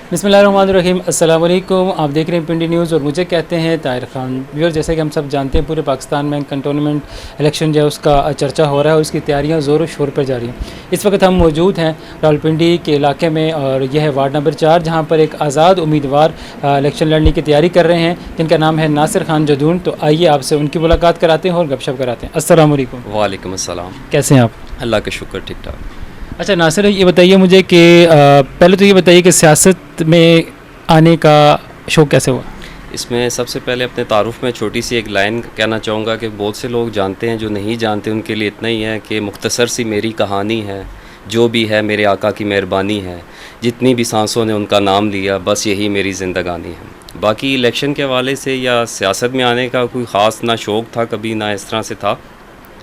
बिस्मिल्लाहिर्रहमानिर्रहीम। अस्सलाम वालेकुम। आप देख रहे हैं पिंडी न्यूज़ और मुझे कहते हैं ताहिर खान। व्यूअर, जैसे कि हम सब जानते हैं पूरे पाकिस्तान में कंटोनमेंट इलेक्शन जो है उसका चर्चा हो रहा है और उसकी तैयारियां ज़ोर शोर पर जारी हैं। इस वक्त हम मौजूद हैं रावलपिंडी के इलाके में और यह है वार्ड नंबर 4, जहाँ पर एक आज़ाद उम्मीदवार इलेक्शन लड़ने की तैयारी कर रहे हैं जिनका नाम है नासिर खान जदून। तो आइए आपसे उनकी मुलाकात कराते हैं और गपशप कराते हैं। अस्सलाम वालेकुम। वालेकुम अस्सलाम। कैसे हैं आप? अल्लाह का शुक्र, ठीक ठाक। अच्छा नासिर, ये बताइए मुझे कि पहले तो ये बताइए कि सियासत में आने का शौक़ कैसे हुआ? इसमें सबसे पहले अपने तारुफ़ में छोटी सी एक लाइन कहना चाहूँगा कि बहुत से लोग जानते हैं, जो नहीं जानते उनके लिए इतना ही है कि मुख्तसर सी मेरी कहानी है, जो भी है मेरे आका की मेहरबानी है, जितनी भी सांसों ने उनका नाम लिया, बस यही मेरी ज़िंदगानी है। बाकी इलेक्शन के हवाले से या सियासत में आने का कोई ख़ास ना शौक़ था कभी, ना इस तरह से था,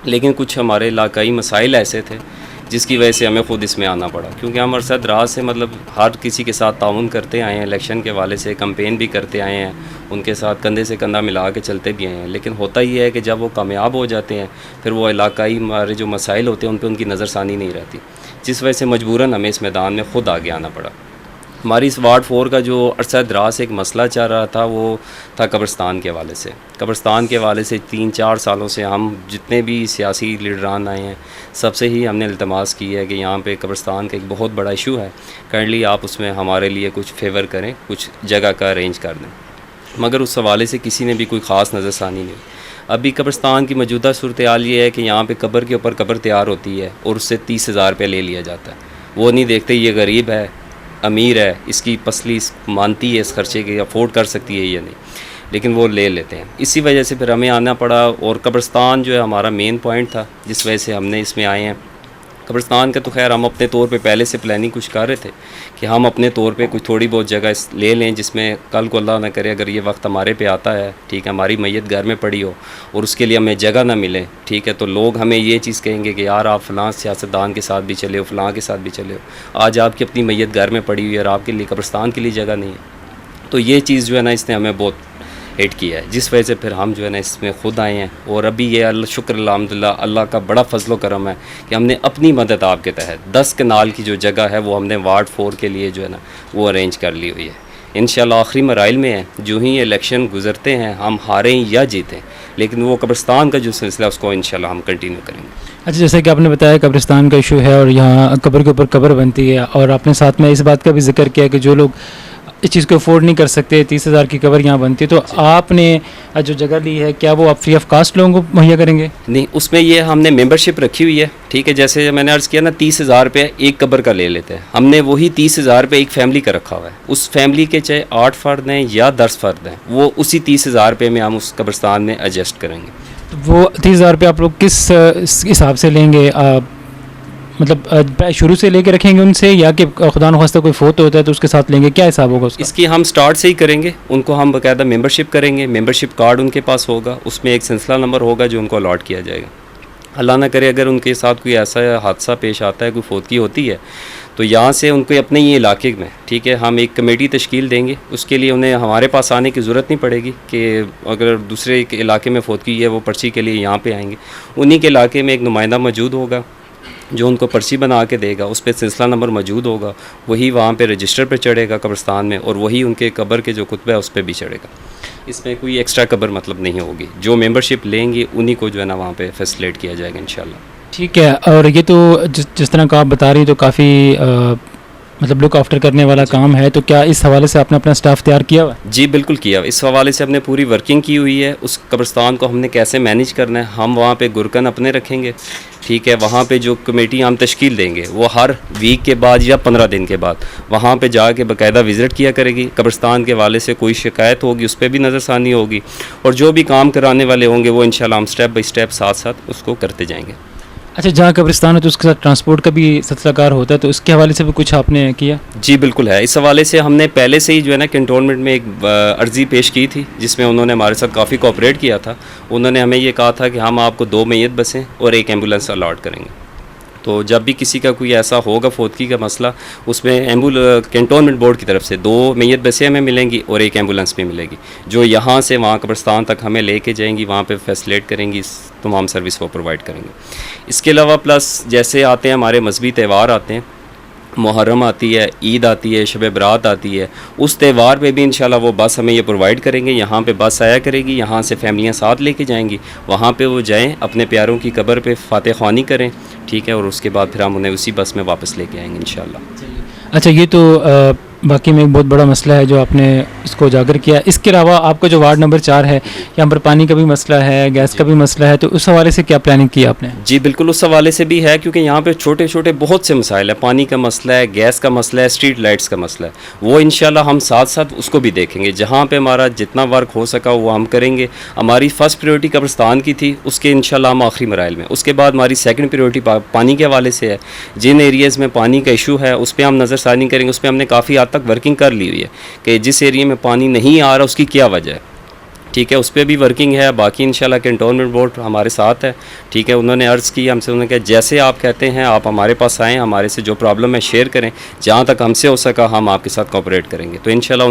लेकिन कुछ हमारे इलाकाई मसाइल ऐसे थे जिसकी वजह से हमें ख़ुद इसमें आना पड़ा, क्योंकि हम अरसद राह से मतलब हर किसी के साथ ताउन करते आए हैं, इलेक्शन के हवाले से कैंपेन भी करते आए हैं, उनके साथ कंधे से कंधा मिला के चलते भी आए हैं। लेकिन होता ही है कि जब वो कामयाब हो जाते हैं फिर वो इलाकाई हमारे जो मसाइल होते हैं उन पर उनकी नज़रसानी नहीं रहती, जिस वजह से मजबूरन हमें इस मैदान में ख़ुद आगे आना पड़ा। हमारी इस वार्ड 4 का जो अरसद राह से एक मसला चल रहा था वो था कब्रिस्तान के हवाले से। कब्रिस्तान के हवाले से 3-4 सालों से हम जितने भी सियासी लीडरान आए हैं सबसे ही हमने इल्तमास की है कि यहाँ पे कब्रिस्तान का एक बहुत बड़ा इशू है, काइंडली आप उसमें हमारे लिए कुछ फेवर करें, कुछ जगह का अरेंज कर दें। मगर उस हवाले से किसी ने भी कोई ख़ास नज़रसानी नहीं। अभी कब्रिस्तान की मौजूदा सूरत हाल ये है कि यहाँ पे कब्र के ऊपर कब्र तैयार होती है और उससे 30,000 रुपये ले लिया जाता है। वो नहीं देखते ये गरीब है, अमीर है, इसकी पसली मानती है इस खर्चे के, अफोर्ड कर सकती है या नहीं, लेकिन वो ले लेते हैं। इसी वजह से फिर हमें आना पड़ा और कब्रिस्तान जो है हमारा मेन पॉइंट था जिस वजह से हमने इसमें आए हैं। कब्रिस्तान का तो खैर हम अपने तौर पे पहले से प्लानिंग कुछ कर रहे थे कि हम अपने तौर पे कुछ थोड़ी बहुत जगह ले लें जिसमें कल को अल्लाह ना करे अगर ये वक्त हमारे पे आता है, ठीक है, हमारी मैयत घर में पड़ी हो और उसके लिए हमें जगह ना मिले, ठीक है, तो लोग हमें ये चीज़ कहेंगे कि यार आप फ़लाँ सियासतदान के साथ भी चले हो, फ़लाँ के साथ भी चले हो, आज आपकी अपनी मैयत घर में पड़ी हुई है और आपके लिए कब्रिस्तान के लिए जगह नहीं है। तो ये चीज़ जो है ना इसने हमें बहुत हिट किया है, जिस वजह से फिर हम जो है ना इसमें ख़ुद आए हैं। और अभी ये अल्लाह शुक्र अल्हम्दुलिल्लाह अल्लाह का बड़ा फजलो करम है कि हमने अपनी मदद आपके तहत 10 कनाल की जो जगह है वो हमने वार्ड 4 के लिए जो है ना वो अरेंज कर ली हुई है। इंशाल्लाह आखिरी मराइल में है, जो ही इलेक्शन गुजरते हैं हम हारें या जीतें, लेकिन वो कब्रिस्तान का जो सिलसिला उसको इंशाल्लाह हम कंटिन्यू करेंगे। अच्छा, जैसे कि आपने बताया कब्रिस्तान का इशू है और यहाँ कब्र के ऊपर कब्र बनती है और आपने साथ में इस बात का भी जिक्र किया कि जो लोग इस चीज़ को अफोर्ड नहीं कर सकते, 30,000 की कवर यहाँ बनती है, तो आपने जो जगह ली है क्या वो आप फ्री ऑफ कास्ट लोगों को मुहैया करेंगे? नहीं, उसमें ये हमने मेंबरशिप रखी हुई है, ठीक है, जैसे मैंने अर्ज़ किया ना 30,000 रुपये एक कब्र का ले लेते हैं, हमने वही 30,000 रुपये एक फैमिली का रखा हुआ है। उस फैमिली के चाहे 8 फ़र्द हैं या 10 फ़र्द हैं, वो उसी 30,000 रुपये में हम उस कब्रिस्तान में एडजस्ट करेंगे। तो वो 30,000 रुपये आप लोग किस हिसाब से लेंगे? मतलब शुरू से लेके रखेंगे उनसे या कि खुदा न खास्ता कोई फोत होता है तो उसके साथ लेंगे, क्या हिसाब होगा उसका? इसकी हम स्टार्ट से ही करेंगे, उनको हम बाकायदा मेंबरशिप करेंगे, मेंबरशिप कार्ड उनके पास होगा, उसमें एक सिलसिला नंबर होगा जो उनको अलॉट किया जाएगा। अल्लाह ना करे अगर उनके साथ कोई ऐसा हादसा पेश आता है, कोई फौतगी होती है, तो यहाँ से उनको अपने ही इलाके में, ठीक है, हम एक कमेटी तश्कील देंगे, उसके लिए उन्हें हमारे पास आने की ज़रूरत नहीं पड़ेगी कि अगर दूसरे इलाके में फौतगी है वो पर्ची के लिए यहाँ पे आएंगे। उन्हीं के इलाके में एक नुमाइंदा मौजूद होगा जो उनको पर्ची बना के देगा, उस पर सिलसिला नंबर मौजूद होगा, वही वहाँ पे रजिस्टर पे चढ़ेगा कब्रिस्तान में और वही उनके कब्र के जो कुतबा है उस पर भी चढ़ेगा। इसमें कोई एक्स्ट्रा कब्र मतलब नहीं होगी, जो मेंबरशिप लेंगे उन्हीं को जो है ना वहाँ पे फैसिलेट किया जाएगा इंशाल्लाह। ठीक है। और ये तो जिस तरह का आप बता रही हैं तो काफ़ी मतलब लुक आफ्टर करने वाला काम है, तो क्या इस हवाले से आपने अपना स्टाफ तैयार किया हुआ है? जी बिल्कुल किया, इस हवाले से हमने पूरी वर्किंग की हुई है। उस कब्रिस्तान को हमने कैसे मैनेज करना है, हम वहाँ पे गुरकन अपने रखेंगे, ठीक है, वहाँ पे जो कमेटी हम तश्कील देंगे वो हर वीक के बाद या 15 दिन के बाद वहाँ पे जाके बाकायदा विज़िट किया करेगी। कब्रिस्तान के हवाले से कोई शिकायत होगी उस पर भी नज़रसानी होगी और जो भी काम कराने वाले होंगे वो इंशाल्लाह हम स्टेप बाई स्टेप साथ साथ उसको करते जाएंगे। अच्छा, जहाँ कब्रिस्तान है तो उसके साथ ट्रांसपोर्ट का भी सिलसिलाकार होता है, तो उसके हवाले से भी कुछ आपने किया? जी बिल्कुल है, इस हवाले से हमने पहले से ही जो है ना कैंटोनमेंट में एक अर्ज़ी पेश की थी जिसमें उन्होंने हमारे साथ काफ़ी कोऑपरेट किया था। उन्होंने हमें ये कहा था कि हम आपको 2 मैयत बसें और 1 एम्बुलेंस अलॉट करेंगे। तो जब भी किसी का कोई ऐसा होगा फौतगी का मसला, उसमें कैंटोनमेंट बोर्ड की तरफ से 2 मैयत बसें हमें मिलेंगी और 1 एम्बुलेंस भी मिलेगी जो यहाँ से वहाँ कब्रिस्तान तक हमें लेके जाएंगी, वहाँ पे फैसिलेट करेंगी, इस तमाम सर्विस वो प्रोवाइड करेंगे। इसके अलावा प्लस जैसे आते हैं हमारे मजहबी त्यौहार आते हैं, मुहर्रम आती है, ईद आती है, शब बरात आती है, उस त्यौहार पे भी इंशाल्लाह वो बस हमें ये प्रोवाइड करेंगे। यहाँ पे बस आया करेगी, यहाँ से फैमिलियाँ साथ लेके जाएंगी, वहाँ पे वो जाएं, अपने प्यारों की कब्र पे फातह ख्वानी करें, ठीक है, और उसके बाद फिर हम उन्हें उसी बस में वापस लेके आएंगे इंशाल्लाह। अच्छा, ये तो बाकी में एक बहुत बड़ा मसला है जो आपने इसको उजागर किया। इसके अलावा आपका जो वार्ड नंबर 4 है, यहाँ पर पानी का भी मसला है, गैस का भी मसला है, तो उस हवाले से क्या प्लानिंग की आपने? जी बिल्कुल, उस हवाले से भी है, क्योंकि यहाँ पे छोटे छोटे बहुत से मसाइल है। पानी का मसला है, गैस का मसला है, स्ट्रीट लाइट्स का मसला है। वो इंशाल्लाह हम साथ साथ उसको भी देखेंगे। जहाँ पे हमारा जितना वर्क हो सका वो हम करेंगे। हमारी फ़र्स्ट प्रायोरिटी कब्रिस्तान की थी, उसके इंशाल्लाह हम आखिरी मराइल में। उसके बाद हमारी सेकंड प्रायोरिटी पानी के हवाले से है। जिन एरियाज़ में पानी का इशू है उस पर हम नज़रसानी करेंगे। उस पर हमने काफ़ी हद तक वर्किंग कर ली हुई है कि जिस एरिया में पानी नहीं आ रहा उसकी क्या वजह है, ठीक है, उस पर भी वर्किंग है। बाकी इंशाल्लाह कैंटोनमेंट बोर्ड हमारे साथ है, ठीक है। उन्होंने अर्ज़ की हमसे, उन्होंने कहा जैसे आप कहते हैं आप हमारे पास आएँ, हमारे से जो प्रॉब्लम है शेयर करें, जहाँ तक हमसे हो सका हम आपके साथ कोऑपरेट करेंगे। तो इंशाल्लाह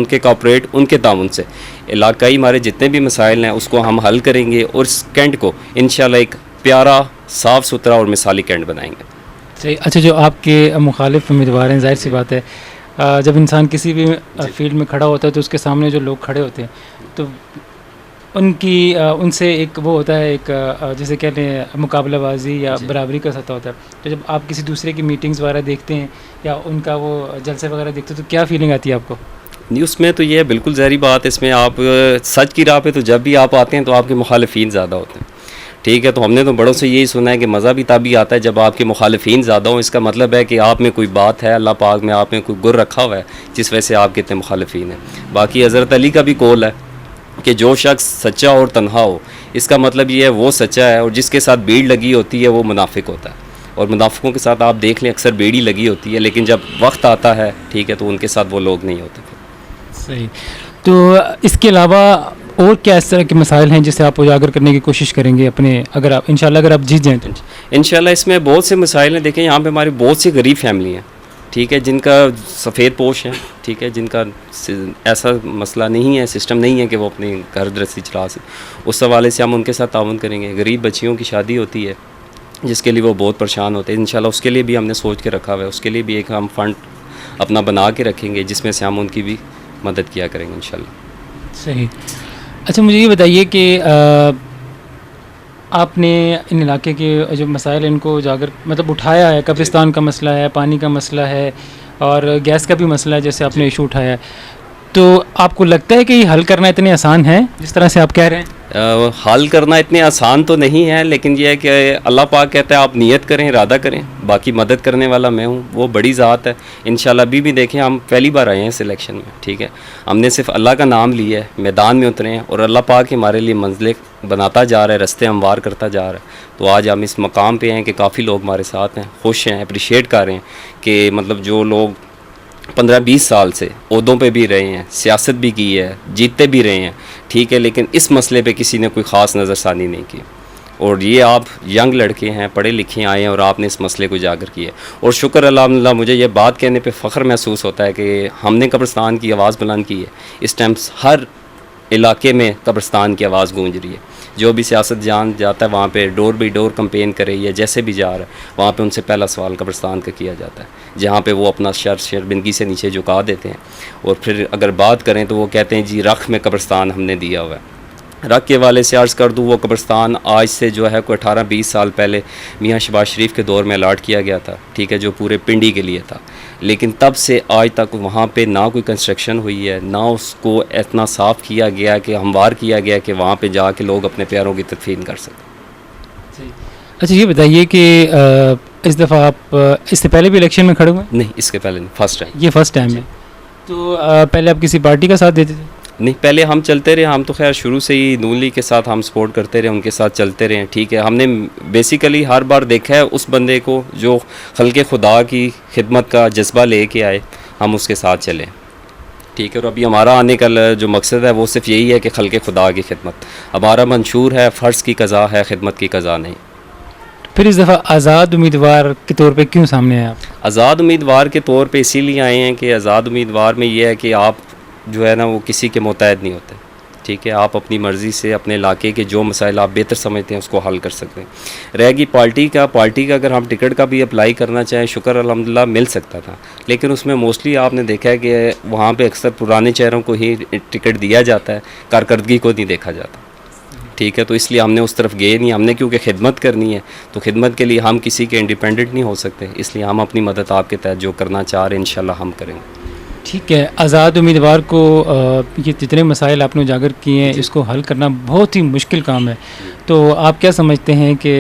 उनके ताउन से इलाकाई हमारे जितने भी मसाइल हैं उसको हम हल करेंगे और इस कैंट को इंशाल्लाह एक प्यारा, साफ़ सुथरा और मिसाली कैंट बनाएंगे। सही। अच्छा, जो आपके मुखालिफ उम्मीदवार हैं, जाहिर सी बात है जब इंसान किसी भी फील्ड में खड़ा होता है तो उसके सामने जो लोग खड़े होते हैं तो उनसे एक वो होता है, एक जैसे कहते हैं मुकाबलाबाजी या बराबरी का सतह होता है। तो जब आप किसी दूसरे की मीटिंग्स वगैरह देखते हैं या उनका वो जलसे वगैरह देखते हैं तो क्या फीलिंग आती है आपको? न्यूज़ में तो ये है, बिल्कुल ज़हरी बात है। इसमें आप सच की राह पे तो जब भी आप आते हैं तो आपके मुखालिफिन ज़्यादा होते हैं, ठीक है। तो हमने तो बड़ों से यही सुना है कि मज़ा भी तभी आता है जब आपके मुखालिफिन ज़्यादा हों। इसका मतलब है कि आप में कोई बात है, अल्लाह पाक में आप में कोई गुर रखा हुआ है जिस वजह से आपके इतने मुखालिफिन हैं। बाकी हज़रत अली का भी कौल है कि जो शख्स सच्चा और तन्हा हो, इसका मतलब ये है वो सच्चा है, और जिसके साथ भीड़ लगी होती है वो मुनाफिक होता है। और मुनाफिकों के साथ आप देख लें अक्सर भीड़ ही लगी होती है, लेकिन जब वक्त आता है, ठीक है, तो उनके साथ वो लोग नहीं होते। सही। तो इसके अलावा और क्या इस तरह के मसाइल हैं जिसे आप उजागर करने की कोशिश करेंगे अपने, अगर आप इंशाल्लाह अगर आप जीत जाएँ तो? इंशाल्लाह इसमें बहुत से मसाइल हैं। देखें, यहाँ पे हमारी बहुत सी गरीब फैमिली हैं, ठीक है, जिनका सफ़ेद पोश है, ठीक है, जिनका ऐसा मसला नहीं है, सिस्टम नहीं है कि वो अपनी घर गृहस्थी चला सकें। उस हवाले से हम उनके साथ ताउन करेंगे। गरीब बच्चियों की शादी होती है जिसके लिए वो बहुत परेशान होते हैं, इंशाल्लाह उसके लिए भी हमने सोच के रखा हुआ है। उसके लिए भी एक हम फ़ंड अपना बना के रखेंगे जिसमें से हम उनकी भी मदद किया करेंगे इंशाल्लाह। सही। अच्छा, मुझे ये बताइए कि आपने इन इलाके के जो मसाइल इनको उजागर मतलब उठाया है, कब्रिस्तान का मसला है, पानी का मसला है और गैस का भी मसला है जैसे आपने इशू उठाया है, तो आपको लगता है कि ये हल करना इतने आसान है जिस तरह से आप कह रहे हैं? हल करना इतने आसान तो नहीं है, लेकिन यह है कि अल्लाह पाक कहता है आप नियत करें, इरादा करें, बाकी मदद करने वाला मैं हूँ, वो बड़ी ज़ात है। इंशाल्लाह अभी भी देखें, हम पहली बार आए हैं सिलेक्शन में, ठीक है, हमने सिर्फ अल्लाह का नाम लिया है, मैदान में उतरे हैं और अल्लाह पाक हमारे लिए मंजिलें बनाता जा रहा है, रास्ते हमवार करता जा रहा है। तो आज हम इस मकाम पे हैं कि काफ़ी लोग हमारे साथ हैं, खुश हैं, अप्रिशिएट कर रहे हैं कि मतलब जो लोग 15-20 साल से ओहदों पे भी रहे हैं, सियासत भी की है, जीतते भी रहे हैं, ठीक है, लेकिन इस मसले पे किसी ने कोई ख़ास नज़रसानी नहीं की। और ये आप यंग लड़के हैं, पढ़े लिखे आए हैं और आपने इस मसले को उजागर किया। और शुक्र अल्हम्दुलिल्लाह, मुझे ये बात कहने पे फ़ख्र महसूस होता है कि हमने कब्रिस्तान की आवाज़ बुलंद की है। इस टाइम हर इलाके में कब्रिस्तान की आवाज़ गूंज रही है। जो भी सियासत जान जाता है वहाँ पे डोर बाई डोर कंपेन करे या जैसे भी जा रहा है, वहाँ पे उनसे पहला सवाल कब्रिस्तान का किया जाता है, जहाँ पे वो अपना शर्मिंदगी से नीचे झुका देते हैं। और फिर अगर बात करें तो वो कहते हैं जी रख में कब्रिस्तान हमने दिया हुआ है। रख के वाले से अर्ज़ कर दूँ, वो कब्रिस्तान आज से जो है कोई 18-20 साल पहले मियाँ शहबाज शरीफ के दौर में अलाट किया गया था, ठीक है, जो पूरे पिंडी के लिए था। लेकिन तब से आज तक वहाँ पे ना कोई कंस्ट्रक्शन हुई है, ना उसको इतना साफ़ किया गया कि हमवार किया गया कि वहाँ पे जाके लोग अपने प्यारों की तदफीन कर सकें। अच्छा, ये बताइए कि इस दफ़ा आप इससे पहले भी इलेक्शन में खड़े हुए? नहीं, इसके पहले नहीं, फ़र्स्ट टाइम। ये फ़र्स्ट टाइम है। तो पहले आप किसी पार्टी का साथ देते थे? नहीं, पहले हम चलते रहे, हम तो खैर शुरू से ही नून लीग के साथ हम सपोर्ट करते रहे, उनके साथ चलते रहे, ठीक है। हमने बेसिकली हर बार देखा है उस बंदे को जो खल्क़े खुदा की खिदमत का जज्बा लेके आए, हम उसके साथ चलें, ठीक है। और अभी हमारा आने का जो मकसद है वो सिर्फ यही है कि खल्क़े खुदा की खिदमत हमारा मंशूर है, फ़र्ज़ की क़ज़ा है, खिदमत की क़ज़ा नहीं। फिर इस दफ़ा आज़ाद उम्मीदवार के तौर पे क्यों सामने आए आप? आज़ाद उम्मीदवार के तौर पे इसीलिए आए हैं कि आज़ाद उम्मीदवार में ये है कि आप जो है ना वो किसी के मुतहद नहीं होते, ठीक है, आप अपनी मर्ज़ी से अपने इलाके के जो मसाइल आप बेहतर समझते हैं उसको हल कर सकते हैं। रहेगी पार्टी का अगर हम टिकट का भी अप्लाई करना चाहें, शुक्र अल्हम्दुलिल्लाह मिल सकता था, लेकिन उसमें मोस्टली आपने देखा है कि वहाँ पे अक्सर पुराने चेहरों को ही टिकट दिया जाता है, कारकर्दगी को नहीं देखा जाता। ठीक है, तो इसलिए हमने उस तरफ गए नहीं, हमने क्योंकि खिदमत करनी है, तो खिदमत के लिए हम किसी के इंडिपेंडेंट नहीं हो सकते, इसलिए हम अपनी मदद आपके तहत जो करना चाह रहे हैं इंशाल्लाह हम करेंगे। ठीक है, आज़ाद उम्मीदवार को ये जितने मसाइल आपने उजागर किए हैं इसको हल करना बहुत ही मुश्किल काम है, तो आप क्या समझते हैं कि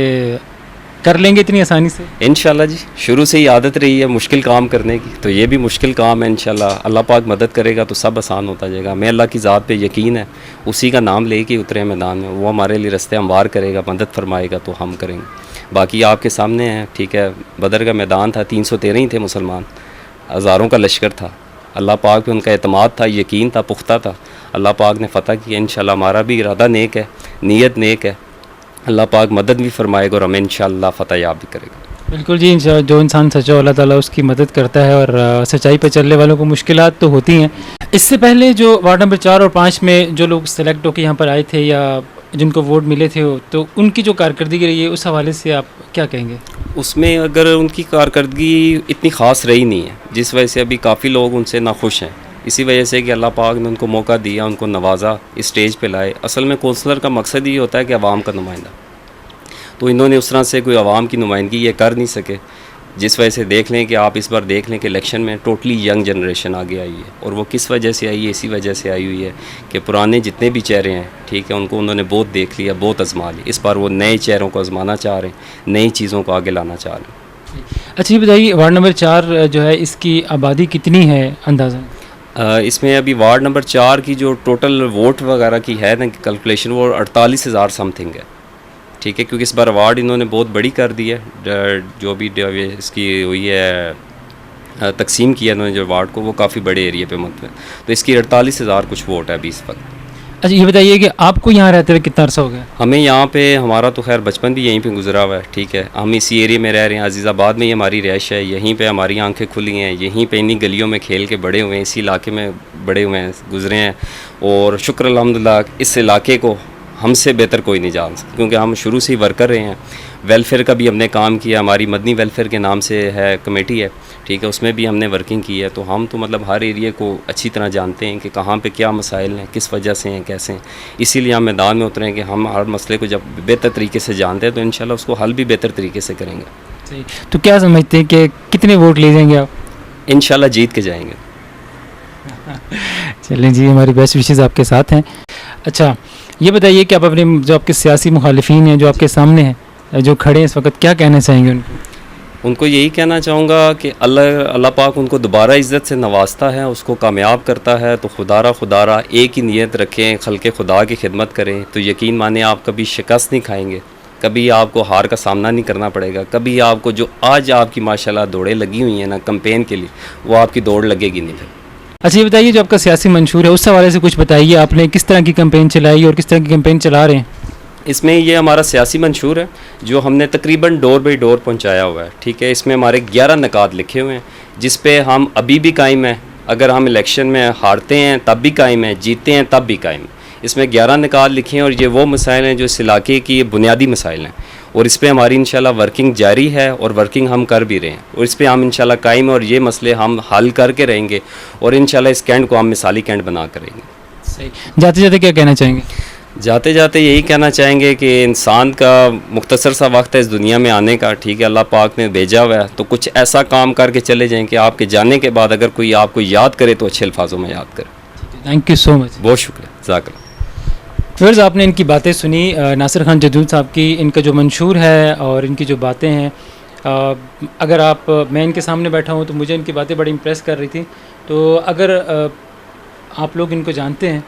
कर लेंगे इतनी आसानी से? इंशाल्लाह जी, शुरू से ही आदत रही है मुश्किल काम करने की, तो ये भी मुश्किल काम है। इंशाल्लाह अल्लाह पाक मदद करेगा तो सब आसान होता जाएगा। हमें अल्लाह की ज़ात पे यकीन है, उसी का नाम लेके उतरे मैदान में, वो हमारे लिए रास्ते हमवार करेगा, मदद फरमाएगा तो हम करेंगे। बाकी आपके सामने है, ठीक है, बदर का मैदान था, 313 ही थे मुसलमान, हज़ारों का लश्कर था। अल्लाह पाक पे उनका एतमाद था, यकीन था, पुख्ता था। अल्लाह पाक ने फ़तह किया। इंशाल्लाह हमारा भी इरादा नेक है, नीयत नेक है, अल्लाह पाक मदद भी फरमाएगा और हमें इंशाल्लाह फ़तह याब भी करेगा। बिल्कुल जी, जो इंसान सच्चा अल्लाह ताला उसकी मदद करता है, और सच्चाई पर चलने वालों को मुश्किलात तो होती हैं। इससे पहले जो वार्ड नंबर 4 और 5 में जो लोग सेलेक्ट होकर यहाँ पर आए थे या जिनको वोट मिले थे, तो उनकी जो कारकर्दगी रही है उस हवाले से आप क्या कहेंगे? उसमें अगर उनकी कारकर्दगी इतनी ख़ास रही नहीं है, जिस वजह से अभी काफ़ी लोग उनसे नाखुश हैं, इसी वजह से कि अल्लाह पाक ने उनको मौका दिया, उनको नवाजा, इस स्टेज पे लाए। असल में कौंसलर का मकसद ही होता है कि आवाम का नुमाइंदा, तो इन्होंने उस तरह से कोई आवाम की नुमाइंदगी ये कर नहीं सके, जिस वजह से देख लें कि आप इस बार देख लें कि इलेक्शन में टोटली यंग जनरेशन आगे आई है। और वो किस वजह से आई है? इसी वजह से आई हुई है कि पुराने जितने भी चेहरे हैं, ठीक है, उनको उन्होंने बहुत देख लिया, बहुत आजमा लिया। इस बार वो नए चेहरों को आजमाना चाह रहे हैं, नई चीज़ों को आगे लाना चाह रहे हैं। अच्छा, ये बताइए, वार्ड नंबर 4 जो है इसकी आबादी कितनी है अंदाज़ा? इसमें अभी वार्ड नंबर 4 की जो टोटल वोट वगैरह की है ना कैलकुलेशन, वो 48,000 समथिंग है। ठीक है, क्योंकि इस बार अवार्ड इन्होंने बहुत बड़ी कर दी है, जो भी इसकी हुई है तकसीम किया इन्होंने जो अवार्ड को, वो काफ़ी बड़े एरिया पे मतलब, तो इसकी 48,000 कुछ वोट है अभी इस वक्त। अच्छा, ये बताइए कि आपको यहाँ रहते हुए कितना अर्सा हो गया? हमें यहाँ पे, हमारा तो खैर बचपन भी यहीं पे गुजरा हुआ है, ठीक है, हम इसी एरिया में रह रहे हैं, अजीज़ाबाद में ही हमारी रहाइश है, यहीं पे हमारी आंखें खुली हैं, यहीं पे इन्हीं गलियों में खेल के बड़े हुए हैं, इसी इलाके में बड़े हुए हैं, गुजरे हैं, और शुक्र अल्हम्दुलिल्लाह इस इलाके को हमसे बेहतर कोई नहीं जान सकता, क्योंकि हम शुरू से ही वर्कर रहे हैं। वेलफेयर का भी हमने काम किया, हमारी मदनी वेलफेयर के नाम से है कमेटी है, ठीक है, उसमें भी हमने वर्किंग की है, तो हम तो मतलब हर एरिया को अच्छी तरह जानते हैं कि कहाँ पे क्या मसाइल हैं, किस वजह से हैं, कैसे हैं। इसीलिए हम मैदान में उतरे हैं कि हम हर मसले को जब बेहतर तरीके से जानते हैं तो इंशाल्लाह उसको हल भी बेहतर तरीके से करेंगे। सही, तो क्या समझते हैं कि कितने वोट ले जाएंगे आप? इंशाल्लाह जीत के जाएंगे। चलें जी, हमारी बेस्ट विशेज़ आपके साथ हैं। अच्छा, ये बताइए कि आप अपने जो आपके सियासी मुखालिफिन हैं जो आपके सामने हैं, जो खड़े हैं इस वक्त, क्या कहना चाहेंगे उनको? यही कहना चाहूँगा कि अल्लाह पाक उनको दोबारा इज़्ज़त से नवाजता है, उसको कामयाब करता है, तो खुदारा एक ही नीयत रखें, खल्के खुदा की खिदमत करें, तो यकीन माने आप कभी शिकस्त नहीं खाएंगे, कभी आपको हार का सामना नहीं करना पड़ेगा, कभी आपको जो आज आपकी माशाल्लाह दौड़ें लगी हुई हैं ना कैंपेन के लिए, वो आपकी दौड़ लगेगी नहीं फिर। अच्छा, ये बताइए, जो आपका सियासी मंशूर है उस हवाले से कुछ बताइए, आपने किस तरह की कैंपेन चलाई और किस तरह की कैंपेन चला रहे हैं? इसमें ये हमारा सियासी मंशूर है जो हमने तकरीबन डोर बाई डोर पहुंचाया हुआ है, ठीक है। इसमें हमारे 11 निकात लिखे हुए हैं, जिस पे हम अभी भी कायम हैं, अगर हम इलेक्शन में हारते हैं तब भी कायम है, जीतते हैं तब भी कायम है। इसमें 11 निकात लिखे हैं और ये वो मसाइल हैं जो इस इलाके की बुनियादी मसाइल हैं, और इस पर हमारी इंशाल्लाह वर्किंग जारी है और वर्किंग हम कर भी रहे हैं, और इस पर हम इंशाल्लाह कायम है और ये मसले हम हल करके रहेंगे, और इंशाल्लाह इस कैंट को हम मिसाली कैंट बना कर रहेंगे। सही, जाते जाते क्या कहना चाहेंगे? जाते जाते यही कहना चाहेंगे कि इंसान का मुख्तसर सा वक्त है इस दुनिया में आने का, ठीक है, अल्लाह पाक ने भेजा हुआ है, तो कुछ ऐसा काम करके चले जाएं कि आपके जाने के बाद अगर कोई आपको याद करे तो अच्छे अल्फाजों में याद करे। थैंक यू सो मच, बहुत शुक्रिया, ज़ाकल्लाह। फिर आपने इनकी बातें सुनी, नासिर खान जदूद साहब की, इनका जो मंशूर है और इनकी जो बातें हैं, अगर मैं इनके सामने बैठा हूँ तो मुझे इनकी बातें बड़ी इम्प्रेस कर रही थी। तो अगर आप लोग इनको जानते हैं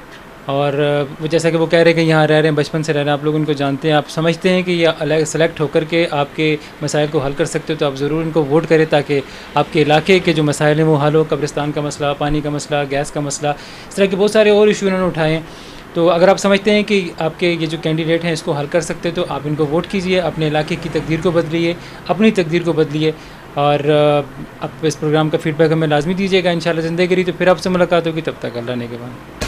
और वो जैसा कि वो कह रहे हैं कि यहाँ रह रहे हैं, बचपन से रह रहे हैं, आप लोग इनको जानते हैं, आप समझते हैं कि ये अलग सेलेक्ट होकर के आपके मसाइल को हल कर सकते हो, तो आप ज़रूर इनको वोट करें ताकि आपके इलाके के जो मसाइल हैं वो हल हो। कब्रिस्तान का मसला, पानी का मसला, गैस का मसला, इस तरह के बहुत सारे और इशू इन्होंने उठाए हैं। तो अगर आप समझते हैं कि आपके ये जो कैंडिडेट हैं इसको हल कर सकते हैं तो आप इनको वोट कीजिए, अपने इलाके की तकदीर को बदलिए, अपनी तकदीर को बदलिए, और आप इस प्रोग्राम का फीडबैक हमें लाजमी दीजिएगा। इंशाल्लाह ज़िंदगी रही तो फिर आपसे मुलाकात होगी, तब तक अल्लाह ने के बाद।